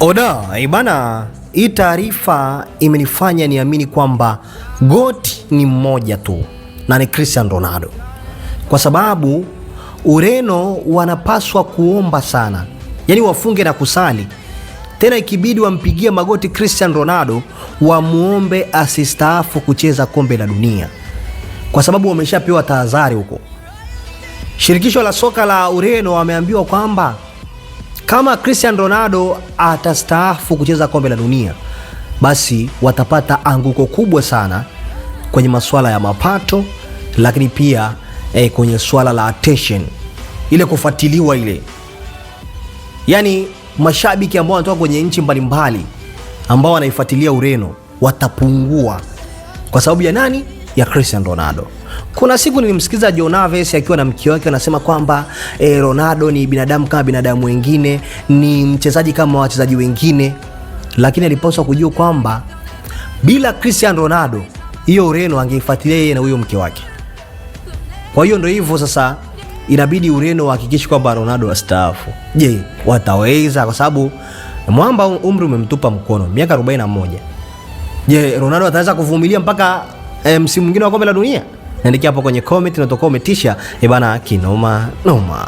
Oda, ibana, hii taarifa imenifanya niamini kwamba GOAT ni mmoja tu na ni Cristiano Ronaldo. Kwa sababu Ureno wanapaswa kuomba sana, yaani wafunge na kusali. Tena ikibidi wampigie magoti Cristiano Ronaldo, wamuombe asistaafu kucheza kombe la dunia, kwa sababu wameshapewa tahadhari huko. Shirikisho la soka la Ureno wameambiwa kwamba kama Cristiano Ronaldo atastaafu kucheza kombe la dunia, basi watapata anguko kubwa sana kwenye masuala ya mapato, lakini pia kwenye swala la attention, ile kufuatiliwa ile. Yani mashabiki ambao wanatoka kwenye nchi mbalimbali ambao wanaifuatilia Ureno watapungua kwa sababu ya nani? Ya Cristiano Ronaldo. Kuna siku nilimsikiza João Neves akiwa na mke wake anasema kwamba Ronaldo ni binadamu kama binadamu wengine, ni mchezaji kama wachezaji wengine, lakini alipaswa kujua kwamba bila Cristiano Ronaldo hiyo Ureno angeifuatilia yeye na huyo mke wake. Kwa hiyo ndio hivyo sasa, inabidi Ureno wahakikishe kwamba Ronaldo astaafu. Je, wataweza? Kwa sababu mwamba umri umemtupa mkono, miaka 41. Je, Ronaldo ataweza kuvumilia mpaka msimu mwingine wa kombe la dunia? Niandikia hapo kwenye comment na utakuwa umetisha. Bana, kinoma noma.